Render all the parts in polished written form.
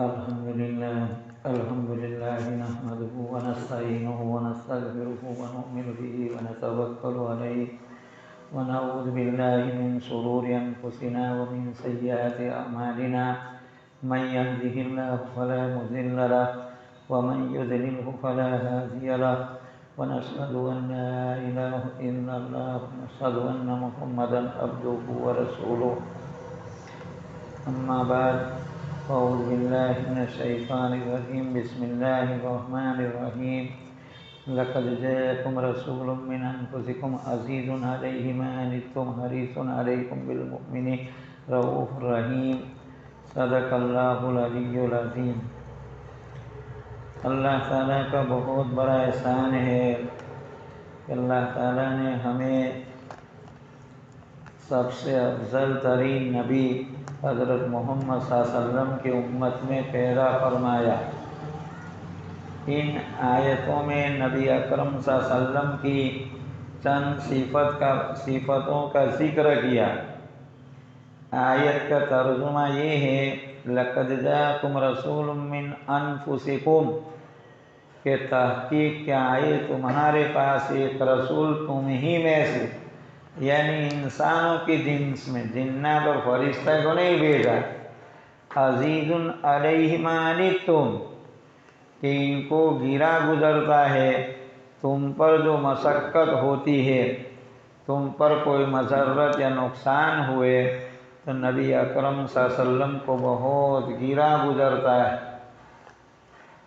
الحمد لله نحمده ونستعينه ونستغفره ونؤمن به ونتوكل عليه ونعوذ بالله من شرور أنفسنا ومن سيئات أعمالنا من يهده الله فلا مضل له ومن يضلله فلا هادي له ونشهد أن لا إله إلا الله ونشهد أن محمدا عبده ورسوله أما بعد أعوذ بالله من الشيطان الرجيم بسم الله الرحمن الرحيم لقد جاءكم رسول من أنفسكم عزيز عليه ما عنتم حريص عليكم بالمؤمنين رؤوف رحيم صدق اللہ العلی العظیم۔ اللہ تعالیٰ کا بہت بڑا احسان ہے کہ اللہ تعالیٰ نے ہمیں سب سے افضل ترین نبی حضرت محمد صلی اللہ علیہ وسلم کی امت میں پیدا فرمایا۔ ان آیتوں میں نبی اکرم صلی اللہ علیہ وسلم کی چند صفتوں کا ذکر کیا۔ آیت کا ترجمہ یہ ہے لقد جاءکم رسول من انفسکم، کہ تحقیق کیا آئے تمہارے پاس ایک رسول تم ہی میں سے، یعنی انسانوں کی جنس میں، جنات اور فرشتہ کو نہیں بھیجا۔ عزیز علیہ ما عنتم، کہ ان کو گرا گزرتا ہے تم پر جو مشقت ہوتی ہے، تم پر کوئی مضرت یا نقصان ہوئے تو نبی اکرم صلی اللہ علیہ وسلم کو بہت گرا گزرتا ہے۔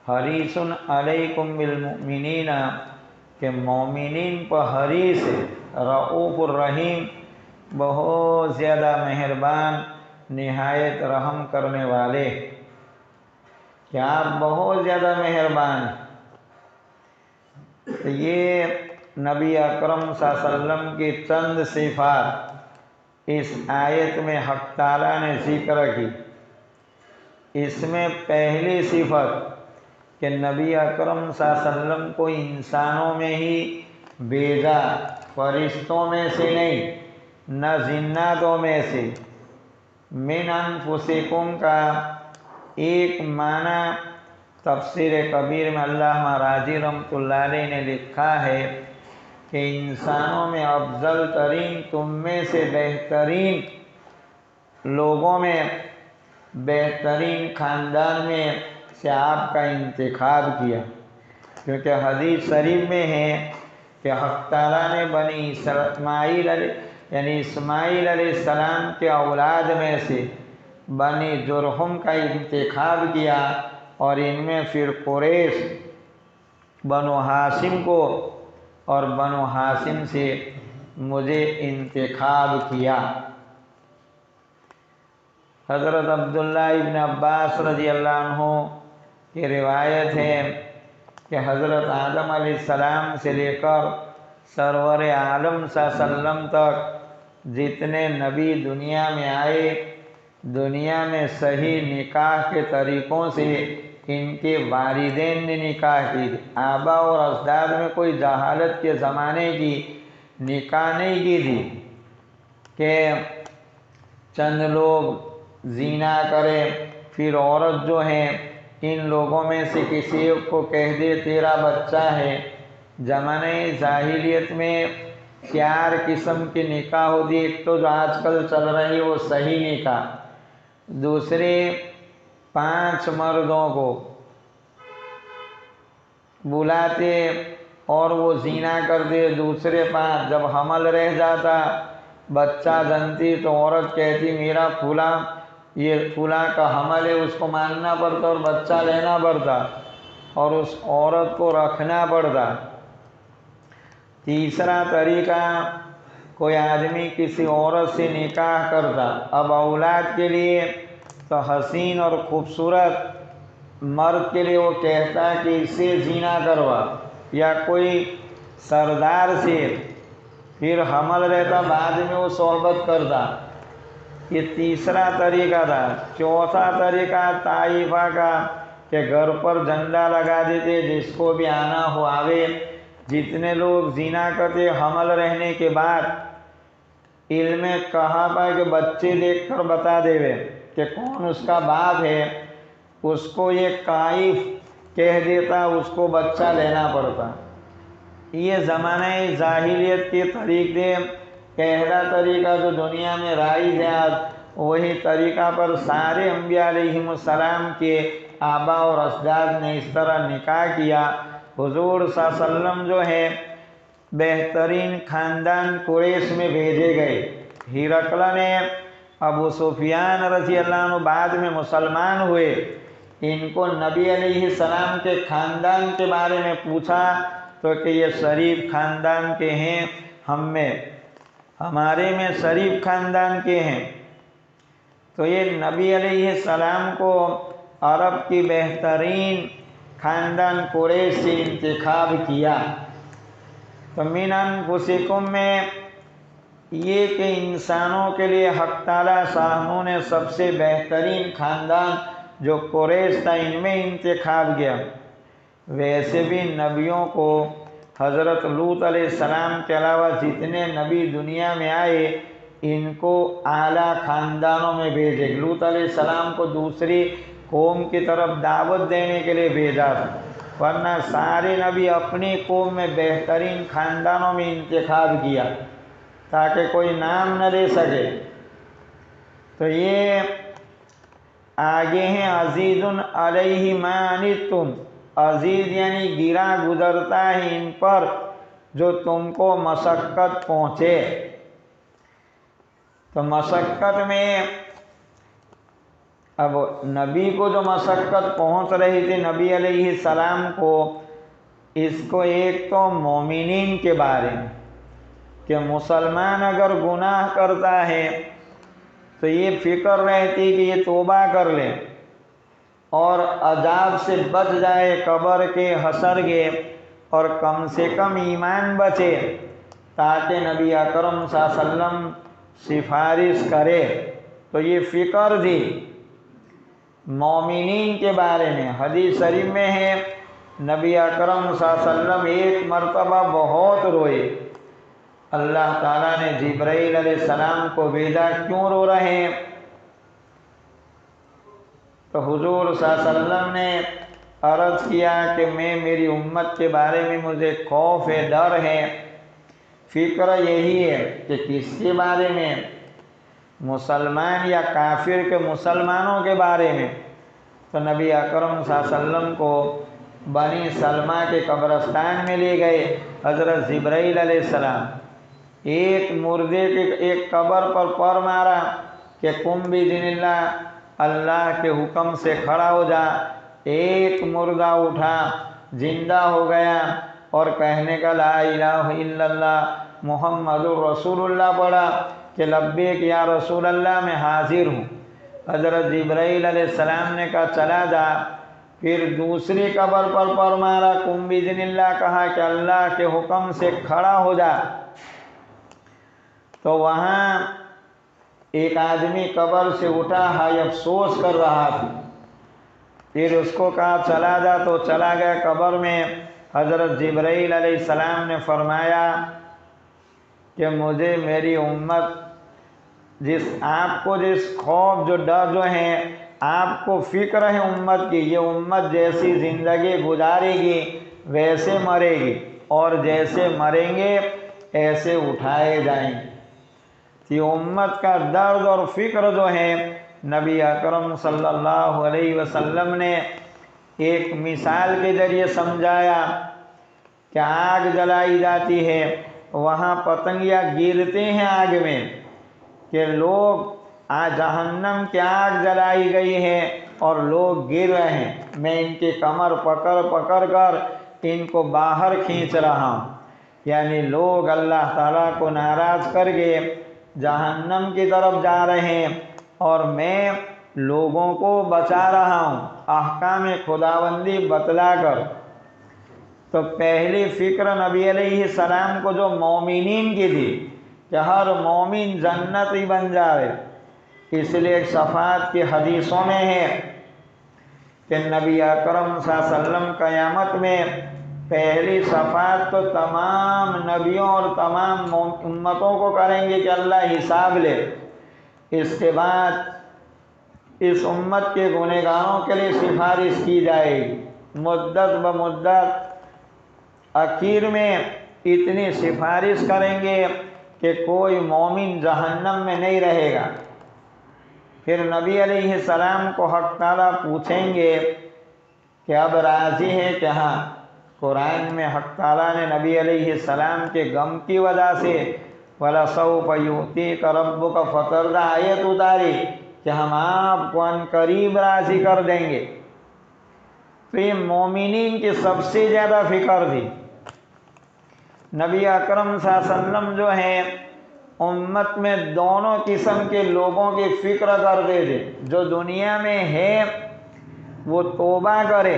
حریص علیکم بالمؤمنین، کہ مومنین پر حریص ہے۔ رؤوف الرحیم، بہت زیادہ مہربان نہایت رحم کرنے والے، کہ آپ بہت زیادہ مہربان ہیں۔ تو یہ نبی اکرم صلی اللہ علیہ وسلم کی چند صفات اس آیت میں حق تعالیٰ نے ذکر کی۔ اس میں پہلی صفت کہ نبی اکرم صلی اللہ علیہ وسلم کو انسانوں میں ہی بھیجا، فرشتوں میں سے نہیں، نہ جناتوں میں سے۔ من انفسکم کا ایک معنی تفسیر کبیر میں علامہ راضی رحمۃ اللہ علیہ نے لکھا ہے کہ انسانوں میں افضل ترین، تم میں سے بہترین لوگوں میں، بہترین خاندان میں سے آپ کا انتخاب کیا، کیونکہ حدیث شریف میں ہے کہ حق تعالیٰ نے بنی اسماعیل علیہ السلام کے اولاد میں سے بنی جرہم کا انتخاب کیا، اور ان میں پھر قریش، بنو ہاشم کو، اور بنو ہاشم سے مجھے انتخاب کیا۔ حضرت عبداللہ ابن عباس رضی اللہ عنہ کی روایت ہے کہ حضرت آدم علیہ السلام سے لے کر سرور عالم صلی اللہ علیہ وسلم تک جتنے نبی دنیا میں آئے، دنیا میں صحیح نکاح کے طریقوں سے ان کے والدین نے نکاح کی۔ آبا اور اجداد میں کوئی جہالت کے زمانے کی نکاح نہیں کی تھی کہ چند لوگ زنا کرے، پھر عورت جو ہے ان لوگوں میں سے کسی کو کہہ دے تیرا بچہ ہے۔ زمانہ جاہلیت میں 4 قسم کی نکاح ہوتی، ایک تو جو آج کل چل رہی وہ صحیح نکاح، دوسری 5 مردوں کو بلاتے اور وہ زنا کرتے، دوسرے 5 جب حمل رہ جاتا، بچہ جنتی تو عورت کہتی میرا فلاں، یہ فلاں کا حمل ہے، اس کو ماننا پڑتا اور بچہ لینا پڑتا اور اس عورت کو رکھنا پڑتا۔ تیسرا طریقہ، کوئی آدمی کسی عورت سے نکاح کرتا، اب اولاد کے لیے تو حسین اور خوبصورت مرد کے لیے وہ کہتا کہ اس سے زنا کروا، یا کوئی سردار سے، پھر حمل رہتا بعد میں وہ صحبت کرتا۔ یہ تیسرا طریقہ تھا۔ چوتھا طریقہ طائفہ کا، کہ گھر پر جھنڈا لگا دیتے جس کو بھی آنا ہو آوے۔ جتنے لوگ زنا کرتے حمل رہنے کے بعد علم کہا پا کہ بچے دیکھ کر بتا دے کہ کون اس کا باپ ہے، اس کو یہ کائف کہہ دیتا، اس کو بچہ لینا پڑتا۔ یہ زمانہ جاہلیت کے طریقے، پہلا طریقہ جو دنیا میں رائج ہے آج، وہی طریقہ پر سارے انبیاء علیہم السلام کے آبا اور اجداد نے اس طرح نکاح کیا۔ حضور صلی اللہ علیہ وسلم جو ہے بہترین خاندان قریش میں بھیجے گئے۔ ہرقل نے ابو سفیان رضی اللہ عنہ بعد میں مسلمان ہوئے، ان کو نبی علیہ السلام کے خاندان کے بارے میں پوچھا تو کہ یہ شریف خاندان کے ہیں، ہمارے میں شریف خاندان کے ہیں۔ تو یہ نبی علیہ السلام کو عرب کی بہترین خاندان قریش سے انتخاب کیا۔ تو من انفسکم میں یہ کہ انسانوں کے لیے حق تعالیٰ شاہنوں نے سب سے بہترین خاندان جو قریش تھا ان میں انتخاب کیا۔ ویسے بھی نبیوں کو حضرت لوط علیہ السلام کے علاوہ جتنے نبی دنیا میں آئے ان کو اعلیٰ خاندانوں میں بھیجے۔ لوط علیہ السلام کو دوسری قوم کی طرف دعوت دینے کے لیے بھیجا تھا، ورنہ سارے نبی اپنی قوم میں بہترین خاندانوں میں انتخاب کیا تاکہ کوئی نام نہ لے سکے۔ تو یہ آگے ہیں عزیز علیہ ما عنتم، عزیز یعنی گرا گزرتا ہے ان پر جو تم کو مشقت پہنچے۔ تو مشقت میں اب نبی کو جو مشقت پہنچ رہی تھی نبی علیہ السلام کو، اس کو ایک تو مومنین کے بارے میں کہ مسلمان اگر گناہ کرتا ہے تو یہ فکر رہتی کہ یہ توبہ کر لے اور عذاب سے بچ جائے، قبر کے حشر کے، اور کم سے کم ایمان بچے تاکہ نبی اکرم صلی اللہ علیہ وسلم سفارش کرے۔ تو یہ فکر تھی مومنین کے بارے میں۔ حدیث شریف میں ہے نبی اکرم صلی اللہ علیہ وسلم ایک مرتبہ بہت روئے، اللہ تعالیٰ نے جبرائیل علیہ السلام کو بھیجا، کیوں رو رہے ہیں؟ تو حضور صلی اللہ علیہ وسلم نے عرض کیا کہ میری امت کے بارے میں مجھے خوف ہے، ڈر ہے، فکر یہی ہے کہ کس کے بارے میں؟ مسلمان یا کافر کے مسلمانوں کے بارے میں۔ تو نبی اکرم صلی اللہ علیہ وسلم کو بنی سلمہ کے قبرستان میں لے گئے حضرت جبرائیل علیہ السلام، ایک مردے کے ایک قبر پر پر مارا کہ قم بإذن اللہ، اللہ کے حکم سے کھڑا ہو جا۔ ایک مردہ اٹھا، زندہ ہو گیا اور کہنے کا لا الہ الا اللہ محمد الرسول اللہ پڑھا کہ لبیک یا رسول اللہ میں حاضر ہوں۔ حضرت جبرائیل علیہ السلام نے کہا چلا جا، پھر دوسری قبر پر پر مارا، قم بإذن اللہ کہا کہ اللہ کے حکم سے کھڑا ہو جا۔ تو وہاں ایک آدمی قبر سے اٹھا، ہائے افسوس کر رہا تھا، پھر اس کو کہا چلا جا، تو چلا گیا قبر میں۔ حضرت جبرائیل علیہ السلام نے فرمایا کہ مجھے میری امت آپ کو جس خوف جو ڈر جو ہے آپ کو فکر ہے امت کی، یہ امت جیسی زندگی گزارے گی ویسے مرے گی، اور جیسے مریں گے ایسے اٹھائے جائیں گے۔ کہ امت کا درد اور فکر جو ہے نبی اکرم صلی اللہ علیہ وسلم نے ایک مثال کے ذریعے سمجھایا کہ آگ جلائی جاتی ہے، وہاں پتنگیاں گرتے ہیں آگ میں، کہ لوگ جہنم کی آگ جلائی گئی ہے اور لوگ گر رہے ہیں، میں ان کی کمر پکڑ پکڑ کر ان کو باہر کھینچ رہا ہوں۔ یعنی لوگ اللہ تعالیٰ کو ناراض کر کے جہنم کی طرف جا رہے ہیں اور میں لوگوں کو بچا رہا ہوں احکام خداوندی بتلا کر۔ تو پہلی فکر نبی علیہ السلام کو جو مومنین کی تھی کہ ہر مومن جنتی بن جائے، اس لیے شفاعت کی حدیثوں میں ہے کہ نبی اکرم صلی اللہ علیہ وسلم قیامت میں پہلی شفاعت تو تمام نبیوں اور تمام امتوں کو کریں گے کہ اللہ حساب لے، اس کے بعد اس امت کے گنہگاروں کے لیے سفارش کی جائے گی، مدت بمدت آخر میں اتنی سفارش کریں گے کہ کوئی مومن جہنم میں نہیں رہے گا۔ پھر نبی علیہ السلام کو حق تعالیٰ پوچھیں گے کہ اب راضی ہے کہ ہاں؟ قرآن میں حق تعالیٰ نے نبی علیہ السلام کے غم کی وجہ سے وَلَسَوْفَ يُؤْتِيكَ رَبُّكَ فَتَرْضَىٰ آیت اتاری کہ ہم آپ کو ان قریب راضی کر دیں گے۔ تو یہ مومنین کی سب سے زیادہ فکر تھی۔ نبی اکرم صلی اللہ علیہ وسلم جو ہیں امت میں دونوں قسم کے لوگوں کی فکر کرتے تھے، جو دنیا میں ہے وہ توبہ کرے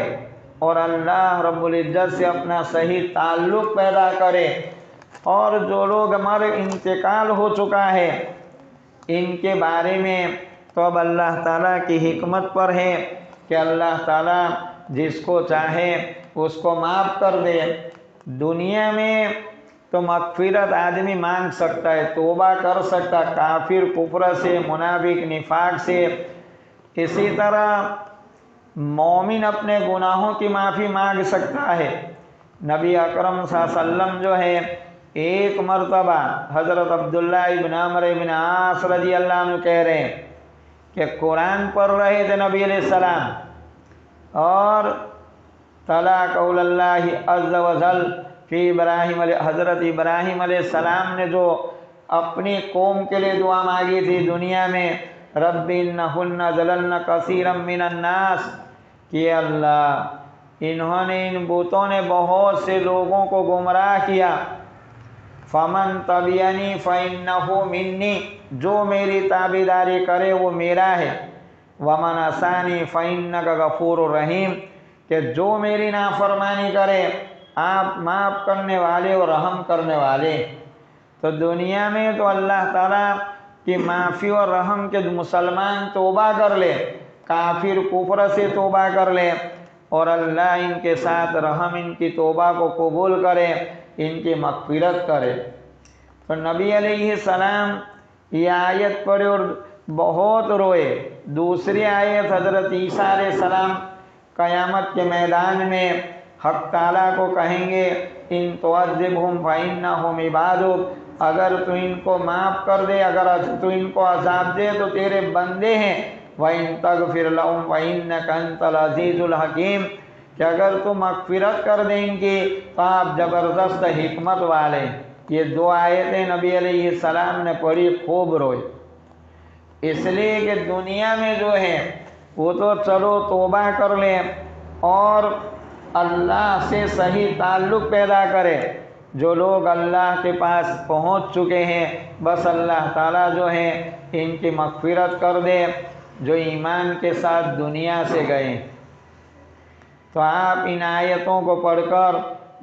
اور اللہ رب العزت سے اپنا صحیح تعلق پیدا کرے، اور جو لوگ ہمارے انتقال ہو چکا ہے ان کے بارے میں تو اب اللہ تعالیٰ کی حکمت پر ہے کہ اللہ تعالیٰ جس کو چاہے اس کو معاف کر دے۔ دنیا میں تو مغفرت آدمی مانگ سکتا ہے، توبہ کر سکتا کافر کفر سے، منافق نفاق سے، اسی طرح مومن اپنے گناہوں کی معافی مانگ سکتا ہے۔ نبی اکرم صلی اللہ علیہ وسلم جو ہے ایک مرتبہ حضرت عبداللہ ابن عمرو ابن عاص رضی اللہ عنہ کہہ رہے ہیں کہ قرآن پڑھ رہے تھے نبی علیہ السلام، اور تلا قول اللہ عز و جل فی ابراہیم حضرت ابراہیم علیہ السلام نے جو اپنی قوم کے لیے دعا مانگی تھی دنیا میں، رب انہن ضللن کثیرا من الناس، کہ اللہ انہوں نے ان بتوں نے بہت سے لوگوں کو گمراہ کیا، فمن تبعنی فانہ منی، جو میری تابعداری کرے وہ میرا ہے، ومن عصانی فانک غفور رحیم، کہ جو میری نافرمانی کرے آپ معاف کرنے والے اور رحم کرنے والے۔ تو دنیا میں تو اللہ تعالیٰ کی معافی اور رحم کے مسلمان توبہ کر لے، کافر کفر سے توبہ کر لے، اور اللہ ان کے ساتھ رحم ان کی توبہ کو قبول کرے، ان کی مغفرت کرے۔ تو نبی علیہ السلام یہ آیت پڑھے اور بہت روئے۔ دوسری آیت حضرت عیسیٰ علیہ السلام قیامت کے میدان میں حق تعالیٰ کو کہیں گے ان تعذبہم فإنہم عبادک، اگر تو ان کو معاف کر دے، اگر تو ان کو عذاب دے تو تیرے بندے ہیں، وَإِن تَغْفِرْ لَهُمْ فَإِنَّكَ أَنْتَ الْعَزِيزُ الْحَكِيمُ، کہ اگر تو مغفرت کر دیں ان کی تو آپ زبردست حکمت والے۔ یہ دو آیتیں نبی علیہ السلام نے پڑھی، خوب روئے، اس لیے کہ دنیا میں جو ہے وہ تو چلو توبہ کر لیں اور اللہ سے صحیح تعلق پیدا کرے۔ جو لوگ اللہ کے پاس پہنچ چکے ہیں بس اللہ تعالیٰ جو ہے ان کی مغفرت کر دے، جو ایمان کے ساتھ دنیا سے گئے۔ تو آپ ان آیتوں کو پڑھ کر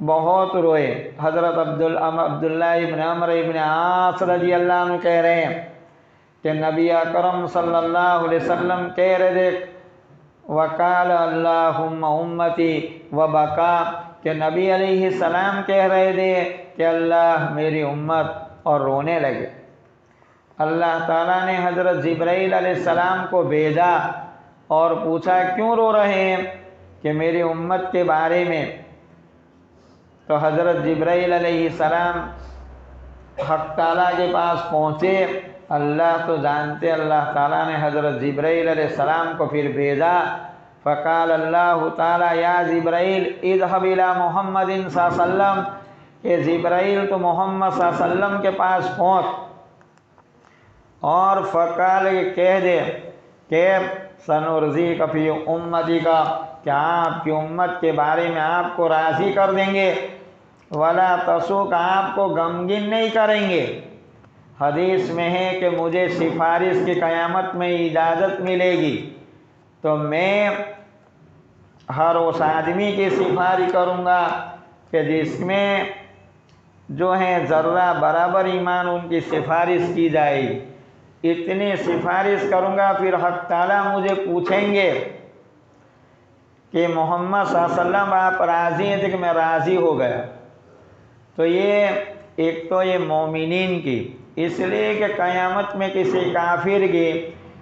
بہت روئے۔ حضرت عبداللہ ابن عمرو ابن عاص رضی اللہ عنہ کہہ رہے ہیں کہ نبی اکرم صلی اللہ علیہ وسلم کہہ رہے تھے وقال اللہم امتی وبکا، کہ نبی علیہ السلام کہہ رہے تھے کہ اللہ میری امت، اور رونے لگے۔ اللہ تعالیٰ نے حضرت جبرائیل علیہ السلام کو بھیجا اور پوچھا کیوں رو رہے ہیں کہ میری امت کے بارے میں؟ تو حضرت جبرائیل علیہ السلام حق تعالیٰ کے پاس پہنچے، اللہ تو جانتے، اللہ تعالیٰ نے حضرت جبرائیل علیہ السلام کو پھر بھیجا، فقال اللہ تعالیٰ یا جبرائیل اذهب الى محمد صلی اللہ علیہ وسلم، کہ جبرائیل تو محمد صلی اللہ علیہ وسلم کے پاس پہنچ اور فقال کہہ دے کہ سنرضیک فی امتک، کہ آپ کی امت کے بارے میں آپ کو راضی کر دیں گے، ولا تسوک، آپ کو غمگین نہیں کریں گے۔ حدیث میں ہے کہ مجھے سفارش کی قیامت میں اجازت ملے گی تو میں ہر اس آدمی کی سفارش کروں گا کہ جس میں جو ہے ذرہ برابر ایمان ان کی سفارش کی جائے گی، اتنی سفارش کروں گا۔ پھر حق تعالیٰ مجھے پوچھیں گے کہ محمد صلی اللہ علیہ وسلم آپ راضی ہیں؟ کہ میں راضی ہو گیا۔ تو یہ ایک تو یہ مومنین کی، اس لیے کہ قیامت میں کسی کافر کی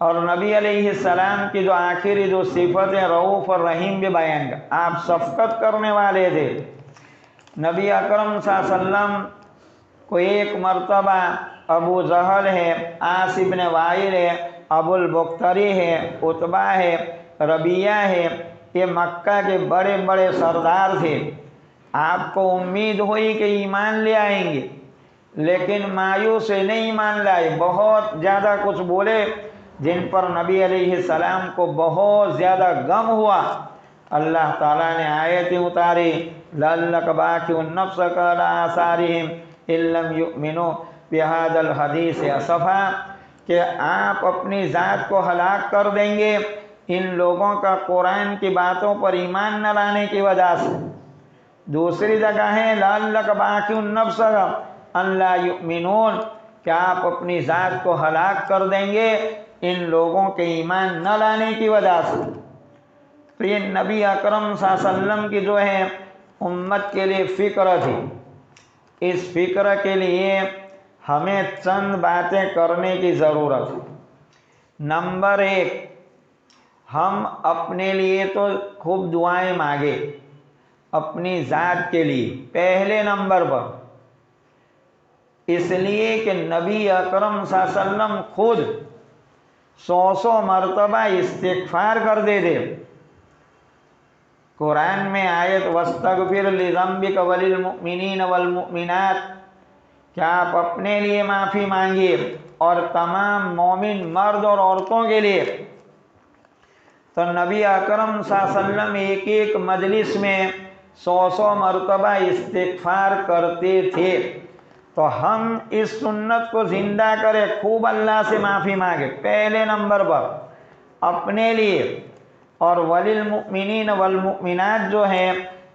اور نبی علیہ السلام کی جو آخری جو صفت ہے رؤوف اور رحیم بھی بیان کر، آپ شفقت کرنے والے تھے۔ نبی اکرم صلی اللہ علیہ وسلم کو ایک مرتبہ ابو جہل ہے، عاص بن وائل ہے، ابو البختری ہے، عتبہ ہے، ربیعہ ہے، یہ مکہ کے بڑے بڑے سردار تھے۔ آپ کو امید ہوئی کہ ایمان لے آئیں گے، لیکن مایوس نہیں ایمان لائے، بہت زیادہ کچھ بولے، جن پر نبی علیہ السلام کو بہت زیادہ غم ہوا۔ اللہ تعالیٰ نے آیتیں اتاری، لعلک باخع نفسک علی آثارہم ان لم یؤمنوا بہذا الحدیث اسفا، کہ آپ اپنی ذات کو ہلاک کر دیں گے ان لوگوں کا قرآن کی باتوں پر ایمان نہ لانے کی وجہ سے۔ دوسری جگہ ہے لعلک باخع نفسک ان لا یؤمنون، کہ آپ اپنی ذات کو ہلاک کر دیں گے ان لوگوں کے ایمان نہ لانے کی وجہ سے۔ تو یہ نبی اکرم صلی اللہ علیہ وسلم کی جو ہے امت کے لیے فکر تھی۔ اس فکر کے لیے ہمیں چند باتیں کرنے کی ضرورت ہے۔ نمبر 1، ہم اپنے لیے تو خوب دعائیں مانگے، اپنی ذات کے لیے پہلے نمبر پر، اس لیے کہ نبی اکرم صلی اللہ علیہ وسلم خود 100 مرتبہ استغفار کرتے تھے۔ قرآن میں آیت وَاسْتَغْفِرْ لِذَنبِكَ وَلِلْمُؤْمِنِينَ وَالْمُؤْمِنَاتِ، کہ آپ اپنے لیے معافی مانگیے اور تمام مومن مرد اور عورتوں کے لیے۔ تو نبی اکرم صلی اللہ علیہ وسلم ایک ایک مجلس میں 100 مرتبہ استغفار کرتے تھے۔ تو ہم اس سنت کو زندہ کریں، خوب اللہ سے معافی مانگے پہلے نمبر پر اپنے لیے، اور وللمؤمنین والمؤمنات جو ہے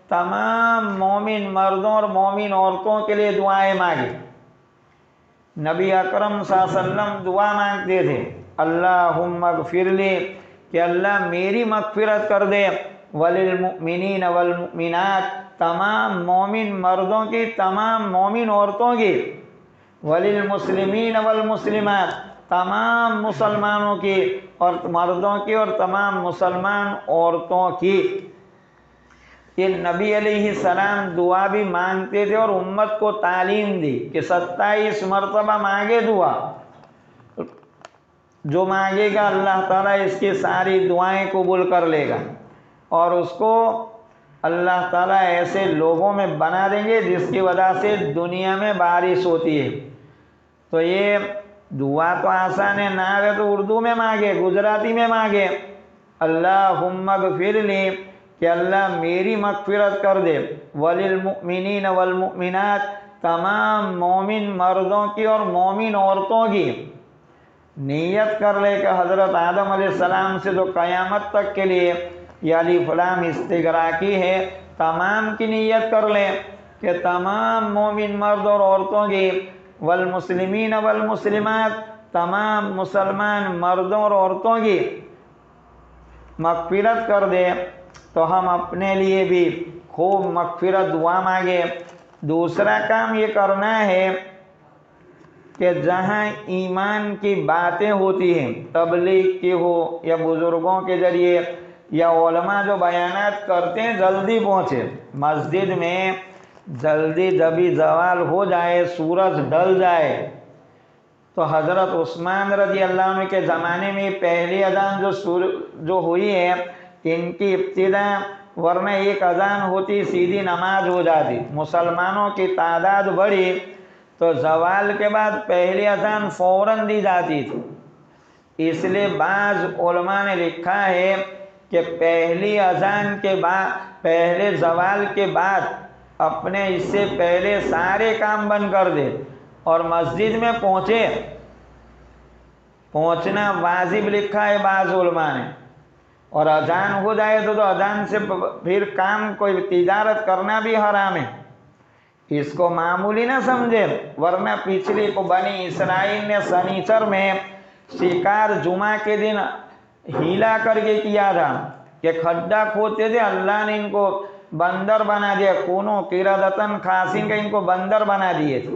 تمام مومن مردوں اور مومن عورتوں کے لیے دعائیں مانگے۔ نبی اکرم صلی اللہ علیہ وسلم دعا مانگتے تھے اللہم اغفر لی، کہ اللہ میری مغفرت کر دے، وللمؤمنین والمؤمنات، تمام مومن مردوں کی، تمام مومن عورتوں کی، وللمسلمین والمسلمات، تمام مسلمانوں کی اور مردوں کی اور تمام مسلمان عورتوں کی۔ یہ نبی علیہ السلام دعا بھی مانگتے تھے اور امت کو تعلیم دی کہ 27 مرتبہ مانگے دعا، جو مانگے گا اللہ تعالیٰ اس کی ساری دعائیں قبول کر لے گا، اور اس کو اللہ تعالیٰ ایسے لوگوں میں بنا دیں گے جس کی وجہ سے دنیا میں بارش ہوتی ہے۔ تو یہ دعا تو آسان ہے، نہ آگے تو اردو میں مانگے، گجراتی میں مانگے، اللہم اغفر لی، کہ اللہ میری مغفرت کر دے، وللمؤمنین والمؤمنات، تمام مومن مردوں کی اور مومن عورتوں کی۔ نیت کر لے کہ حضرت آدم علیہ السلام سے جو قیامت تک کے لیے یہ الف لام استغراقی ہے، تمام کی نیت کر لیں کہ تمام مومن مرد اور عورتوں کی، والمسلمین والمسلمات، تمام مسلمان مردوں اور عورتوں کی مغفرت کر دے۔ تو ہم اپنے لیے بھی خوب مغفرت دعا مانگے۔ دوسرا کام یہ کرنا ہے کہ جہاں ایمان کی باتیں ہوتی ہیں، تبلیغ کی ہو یا بزرگوں کے ذریعے یا علماء جو بیانات کرتے ہیں، جلدی پہنچے۔ مسجد میں جلدی جبھی زوال ہو جائے، سورج ڈھل جائے، تو حضرت عثمان رضی اللہ عنہ کے زمانے میں پہلی اذان جو ہوئی ہے، ان کی ابتدا، ورنہ ایک اذان ہوتی سیدھی نماز ہو جاتی، مسلمانوں کی تعداد بڑھی تو زوال کے بعد پہلی اذان فوراً دی جاتی تھی۔ اس لیے بعض علماء نے لکھا ہے کہ پہلی اذان کے بعد، پہلے زوال کے بعد اپنے اس سے پہلے سارے کام بند کر دے اور مسجد میں پہنچے۔ پہنچنا واجب لکھا ہے بعض علماء نے، اور اذان ہو جائے تو اذان سے پھر کام کوئی تجارت کرنا بھی حرام ہے۔ اس کو معمولی نہ سمجھے، ورنہ پچھلی کو بنی اسرائیل نے سنیچر میں شکار جمعہ کے دن ہیلا کر کے کیا تھا کہ کھڈا کھودتے تھے، اللہ نے ان کو بندر بنا دیا، کونوں قردتن خاسین کا ان کو بندر بنا دیے تھے۔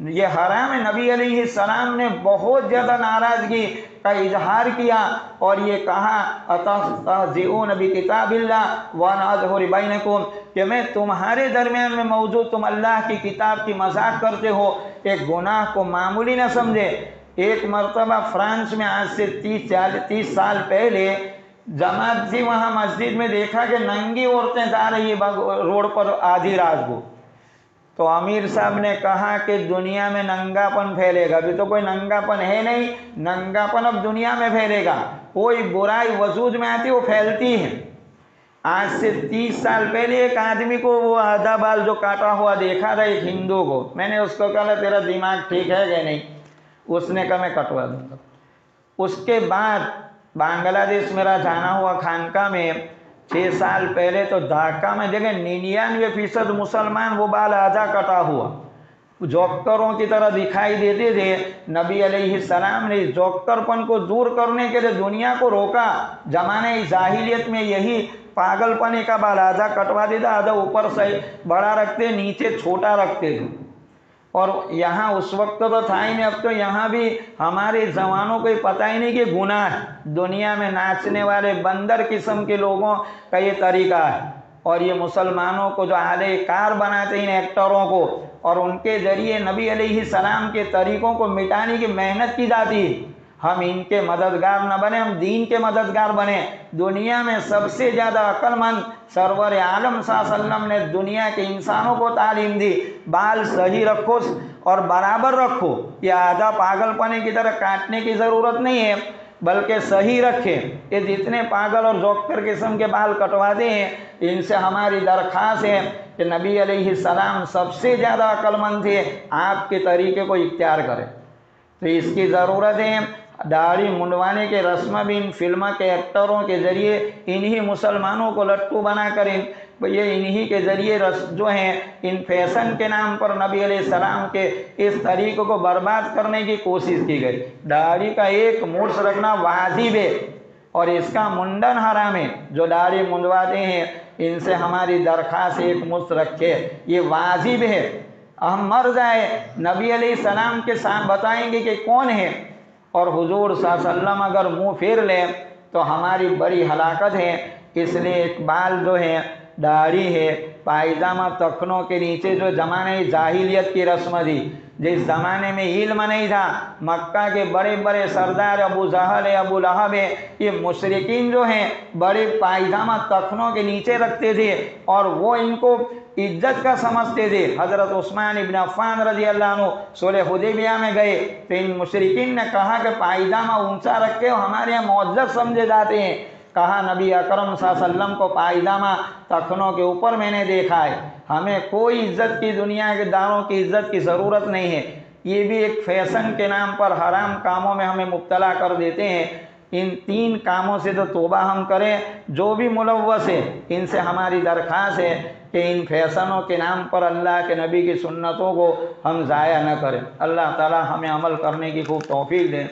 یہ حرام ہے۔ نبی علیہ السلام نے بہت زیادہ ناراضگی کا اظہار کیا اور یہ کہا اتستہزئون بکتاب اللہ وانا اظہر بینکم، کہ میں تمہارے درمیان میں موجود، تم اللہ کی کتاب کی مذاق کرتے ہو، ایک گناہ کو معمولی نہ سمجھے۔ ایک مرتبہ فرانس میں آج سے 30 سال پہلے جماعت تھی، وہاں مسجد میں دیکھا کہ ننگی عورتیں جا رہی روڈ پر آدھی رات کو، تو امیر صاحب نے کہا کہ دنیا میں ننگا پن پھیلے گا، ابھی تو کوئی ننگا پن ہے نہیں، ننگا پن اب دنیا میں پھیلے گا، کوئی برائی وجود میں آتی وہ پھیلتی ہے۔ آج سے 30 سال پہلے ایک آدمی کو وہ آدھا بال جو کاٹا ہوا دیکھا تھا ایک ہندو کو، میں نے اس کو کہا تیرا دماغ ٹھیک ہے کہ نہیں؟ اس نے کہا میں کٹوا دوں گا۔ اس کے بعد بنگلہ دیش میرا جانا ہوا خانقاہ میں 6 سال پہلے، تو ڈھاکہ میں دیکھیں 99% مسلمان وہ بال آدھا کٹا ہوا جوکروں کی طرح دکھائی دیتے تھے۔ نبی علیہ السلام نے جوکر پن کو دور کرنے کے لیے دنیا کو روکا۔ زمانے جاہلیت میں یہی پاگل پنے کا بال آدھا کٹوا دیتا، آدھا اوپر سے بڑا رکھتے، نیچے چھوٹا رکھتے تھے، اور یہاں اس وقت تو تھا ہی نہیں، اب تو یہاں بھی ہمارے جوانوں کو پتہ ہی نہیں کہ گناہ ہے۔ دنیا میں ناچنے والے بندر قسم کے لوگوں کا یہ طریقہ ہے، اور یہ مسلمانوں کو جو اعلی کار بناتے ہیں ایکٹروں کو، اور ان کے ذریعے نبی علیہ السلام کے طریقوں کو مٹانے کی محنت کی جاتی ہے۔ ہم ان کے مددگار نہ بنیں، ہم دین کے مددگار بنیں۔ دنیا میں سب سے زیادہ عقل مند سرور عالم صلی اللہ علیہ وسلم نے دنیا کے انسانوں کو تعلیم دی، بال صحیح رکھو اور برابر رکھو، یہ آدھا پاگل پنے کی طرح کاٹنے کی ضرورت نہیں ہے، بلکہ صحیح رکھے۔ یہ جتنے پاگل اور جوکر قسم کے بال کٹواتے ہیں، ان سے ہماری درخواست ہے کہ نبی علیہ السلام سب سے زیادہ عقل مند تھے، آپ کے طریقے کو اختیار کریں۔ تو اس کی ضرورت ہے۔ داڑھی منڈوانے کے رسم بھی ان فلم کے ایکٹروں کے ذریعے انہی مسلمانوں کو لٹو بنا کر یہ انہی کے ذریعے جو ہیں ان فیشن کے نام پر نبی علیہ السلام کے اس طریقے کو برباد کرنے کی کوشش کی گئی۔ داڑھی کا ایک مورس رکھنا واجب ہے اور اس کا منڈن حرام ہے۔ جو داڑھی منڈواتے ہیں ان سے ہماری درخواست ایک مورس رکھے، یہ واجب ہے۔ ہم مر جائے نبی علیہ السلام کے ساتھ بتائیں گے کہ کون ہے، اور حضور صلی اللہ علیہ وسلم اگر منہ پھیر لیں تو ہماری بڑی ہلاکت ہے۔ اس لیے اقبال جو ہے، داڑھی ہے، پائجامہ تخنوں کے نیچے جو زمانے جاہلیت کی رسم تھی، جس زمانے میں علم نہیں تھا، مکہ کے بڑے بڑے سردار ابو جہل ہے، ابو لہب ہے، یہ مشرکین جو ہیں بڑے پائجامہ تخنوں کے نیچے رکھتے تھے اور وہ ان کو عزت کا سمجھتے تھے۔ حضرت عثمان ابن عفان رضی اللہ عنہ صلح حدیبیہ میں گئے تو ان مشرکین نے کہا کہ پائجامہ اونچا رکھے ہو، ہمارے یہاں معزز سمجھے جاتے ہیں۔ کہا نبی اکرم صلی اللہ علیہ وسلم کو پائجامہ تخنوں کے اوپر میں نے دیکھا ہے، ہمیں کوئی عزت کی، دنیا کے داروں کی عزت کی ضرورت نہیں ہے۔ یہ بھی ایک فیشن کے نام پر حرام کاموں میں ہمیں مبتلا کر دیتے ہیں۔ ان 3 کاموں سے تو توبہ ہم کریں، جو بھی ملوث ہے ان سے ہماری درخواست ہے کہ ان فیشنوں کے نام پر اللہ کے نبی کی سنتوں کو ہم ضائع نہ کریں۔ اللہ تعالی ہمیں عمل کرنے کی خوب توفیق دے۔